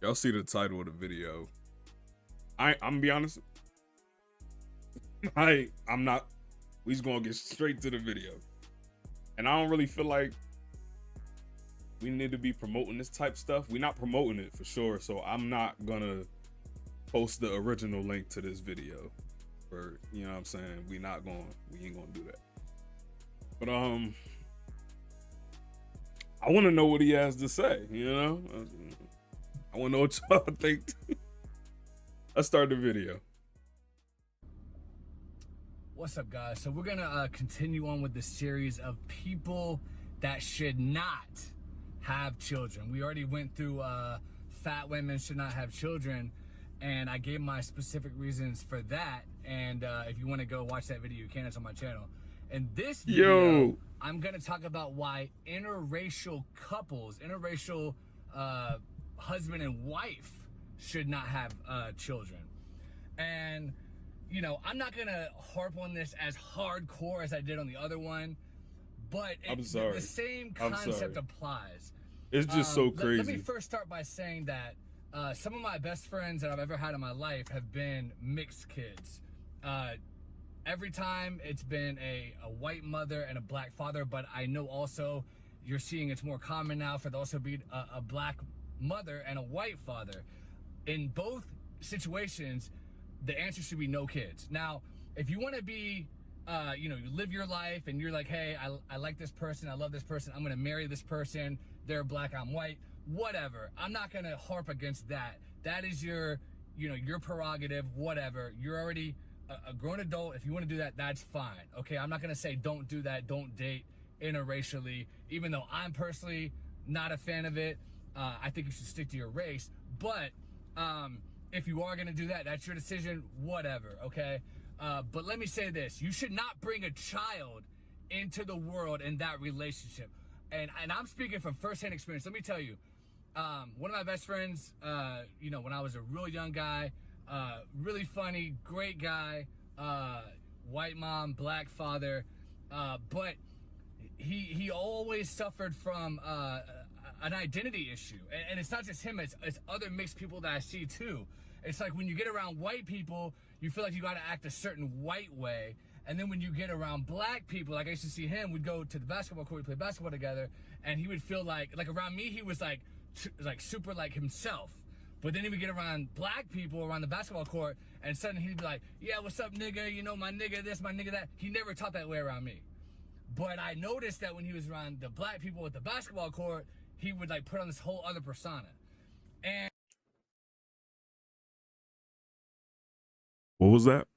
Y'all see the title of the video. I'm gonna be honest. I'm not. We just gonna get straight to the video. And I don't really feel like we need to be promoting this type stuff. We're not promoting it for sure. So I'm not gonna post the original link to this video. Or, you know what I'm saying? We ain't gonna do that. But I wanna know what he has to say, you know? I wanna know what y'all think. Let's start the video. What's up, guys? So we're gonna continue on with the series of people that should not have children. We already went through fat women should not have children, and I gave my specific reasons for that. And if you want to go watch that video, you can. It's on my channel. In this video, I'm gonna talk about why interracial couples, interracial husband and wife, should not have children. And you know, I'm not gonna harp on this as hardcore as I did on the other one, but the same concept applies. It's just so crazy. Let me first start by saying that some of my best friends that I've ever had in my life have been mixed kids. Every time it's been a white mother and a black father, but I know also you're seeing it's more common now for there also be a black mother and a white father. In both situations, the answer should be no kids. Now, if you want to be, you live your life and you're like, hey, I like this person, I love this person, I'm going to marry this person, they're black, I'm white, whatever. I'm not going to harp against that. That is your prerogative, whatever. You're already a grown adult. If you want to do that, that's fine. Okay, I'm not going to say don't do that, don't date interracially, even though I'm personally not a fan of it. I think you should stick to your race. But if you are going to do that, that's your decision, whatever, okay? But let me say this. You should not bring a child into the world in that relationship. And I'm speaking from firsthand experience. Let me tell you, one of my best friends, when I was a real young guy, really funny, great guy, white mom, black father, but he always suffered from an identity issue. And it's not just him, it's other mixed people that I see too. It's like when you get around white people, you feel like you gotta act a certain white way. And then when you get around black people, like I used to see him, we'd go to the basketball court, we'd play basketball together, and he would feel like around me, he was like super like himself. But then he would get around black people around the basketball court, and suddenly he'd be like, yeah, what's up, nigga? You know, my nigga this, my nigga that. He never talked that way around me. But I noticed that when he was around the black people at the basketball court, he would like put on this whole other persona. And what was that?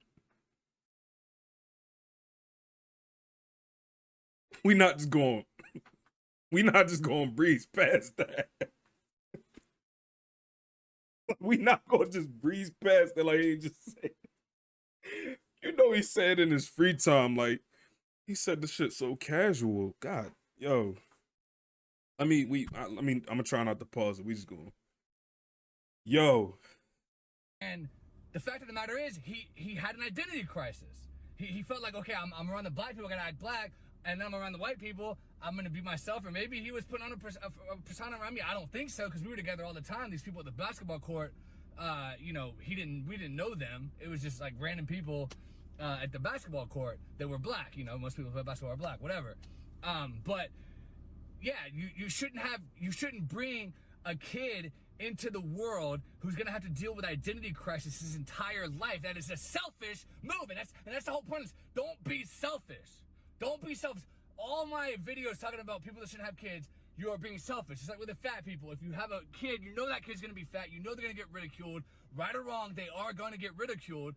We not just going breeze past that. We not gonna just breeze past that like he just said. You know, he said in his free time, like he said the shit so casual. God, yo. I'm gonna try not to pause it. We just going. Yo. And the fact of the matter is, he had an identity crisis. He felt like, okay, I'm around the black people, I gotta act black, and then I'm around the white people, I'm gonna be myself. Or maybe he was putting on a persona around me. I don't think so, because we were together all the time. These people at the basketball court, we didn't know them. It was just like random people at the basketball court that were black. You know, most people who play basketball are black, whatever. But yeah, you shouldn't bring a kid into the world who's gonna have to deal with identity crisis his entire life. That is a selfish move, and that's the whole point. Is don't be selfish. Don't be selfish. All my videos talking about people that shouldn't have kids, you are being selfish. It's like with the fat people. If you have a kid, you know that kid's gonna be fat. You know they're gonna get ridiculed. Right or wrong, they are gonna get ridiculed.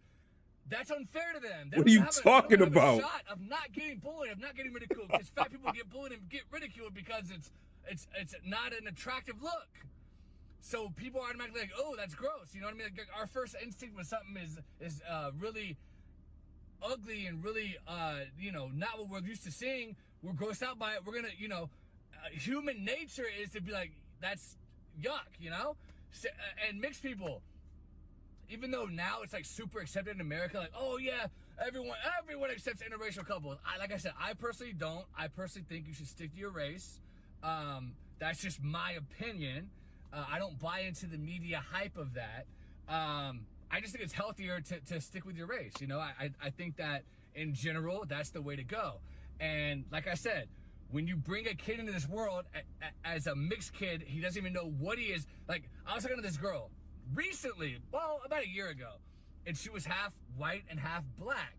That's unfair to them. What are you talking about? A shot of not getting bullied, of not getting ridiculed. Because fat people get bullied and get ridiculed because it's not an attractive look. So people are automatically like, oh, that's gross. You know what I mean? Like our first instinct when something is really ugly and really not what we're used to seeing, we're grossed out by it. We're gonna human nature is to be like, that's yuck, you know. So, and mixed people, even though now it's like super accepted in America, like, oh yeah, everyone accepts interracial couples. Like I said, I personally don't. I personally think you should stick to your race. That's just my opinion. I don't buy into the media hype of that. I just think it's healthier to stick with your race. You know, I think that in general, that's the way to go. And like I said, when you bring a kid into this world as a mixed kid, he doesn't even know what he is. Like, I was talking to this girl recently, well, about a year ago, and she was half white and half black.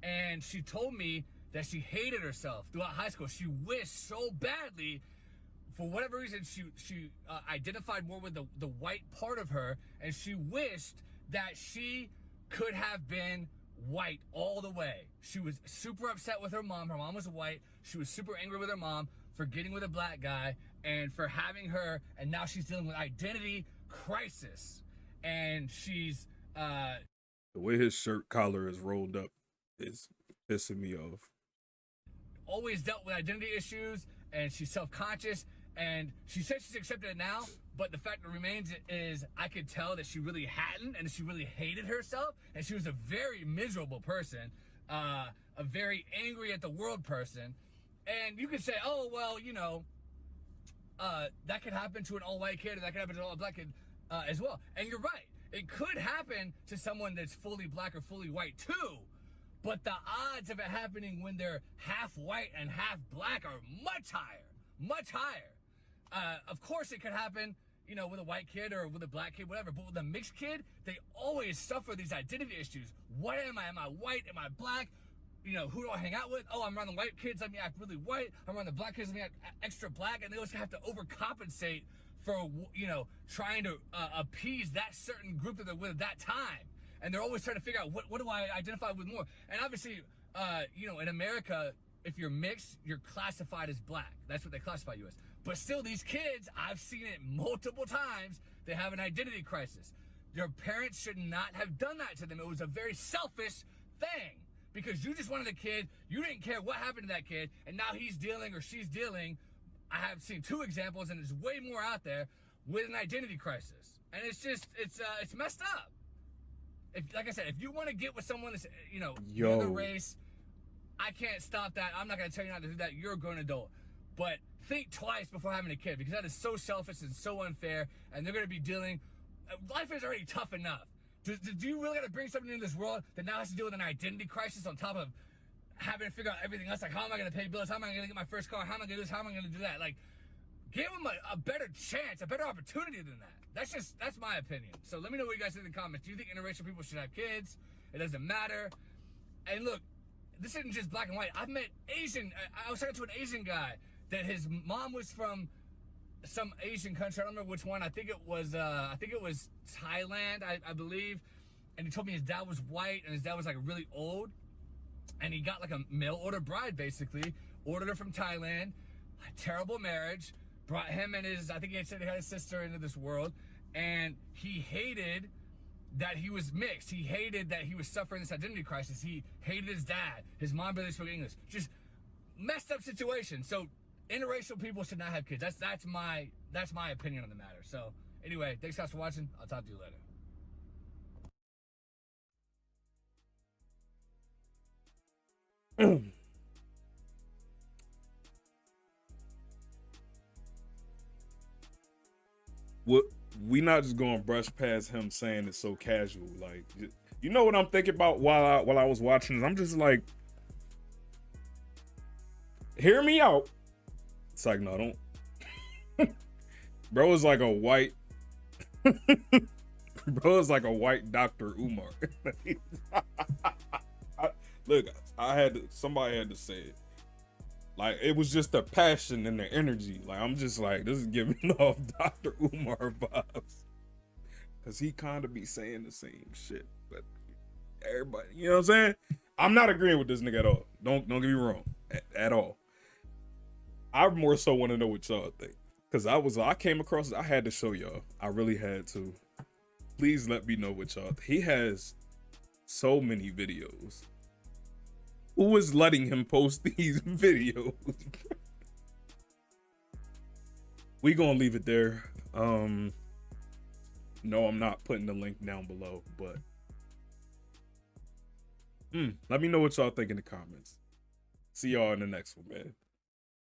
And she told me that she hated herself throughout high school. She wished so badly, for whatever reason, she identified more with the white part of her, and she wished that she could have been white all the way. She was super upset with her mom. Her mom was white. She was super angry with her mom for getting with a black guy and for having her, and now she's dealing with identity crisis. And she's the way his shirt collar is rolled up is pissing me off. Always dealt with identity issues, and she's self-conscious, and she says she's accepted it now, but the fact that remains is I could tell that she really hadn't, and she really hated herself, and she was a very miserable person, a very angry at the world person. And you could say, oh, well, you know, that could happen to an all-white kid, or that could happen to an all-black kid as well. And you're right. It could happen to someone that's fully black or fully white too, but the odds of it happening when they're half white and half black are much higher, much higher. Of course it could happen, you know, with a white kid or with a black kid, whatever, but with a mixed kid, they always suffer these identity issues. What am I? Am I white? Am I black? You know, who do I hang out with? Oh, I'm around the white kids, let me act really white. I'm around the black kids, let me act extra black. And they always have to overcompensate for, you know, trying to appease that certain group that they're with at that time. And they're always trying to figure out, what do I identify with more? And obviously, you know, in America, if you're mixed, you're classified as black. That's what they classify you as. But still, these kids, I've seen it multiple times, they have an identity crisis. Their parents should not have done that to them. It was a very selfish thing, because you just wanted a kid, you didn't care what happened to that kid, and now he's dealing or she's dealing, I have seen 2 examples, and there's way more out there, with an identity crisis. And it's just, it's messed up. If, like I said, if you want to get with someone that's, you know, the other race, I can't stop that. I'm not going to tell you not to do that. You're a grown adult. But think twice before having a kid, because that is so selfish and so unfair, and they're going to be dealing, life is already tough enough. Do you really got to bring something into this world that now has to deal with an identity crisis on top of having to figure out everything else? Like, how am I going to pay bills? How am I going to get my first car? How am I going to do this? How am I going to do that? Like, give them a better chance, a better opportunity than that. That's my opinion. So let me know what you guys think in the comments. Do you think interracial people should have kids? It doesn't matter. And look, this isn't just black and white. I've met Asian, I was talking to an Asian guy that his mom was from some Asian country. I don't remember which one. I think it was Thailand, I believe. And he told me his dad was white and his dad was like really old. And he got like a mail order bride, basically. Ordered her from Thailand. A terrible marriage. Brought him and his, I think he said he had his sister into this world. And he hated that he was mixed. He hated that he was suffering this identity crisis. He hated his dad. His mom barely spoke English. Just messed up situation. So interracial people should not have kids. That's my opinion on the matter. So anyway, thanks guys for watching. I'll talk to you later. We not just gonna brush past him saying it so casual. Like, you know what I'm thinking about while I was watching it? I'm just like, hear me out. It's like, no, don't. Bro is like a white. Bro is like a white Dr. Umar. Look, somebody had to say it. Like, it was just the passion and the energy. Like, I'm just like, this is giving off Dr. Umar vibes. Cause he kind of be saying the same shit, but everybody, you know what I'm saying? I'm not agreeing with this nigga at all. Don't get me wrong, at all. I more so want to know what y'all think. Cause I came across it, I had to show y'all. I really had to. Please let me know what y'all. He has so many videos. Who is letting him post these videos? We gonna leave it there. No, I'm not putting the link down below, but let me know what y'all think in the comments. See y'all in the next one, man.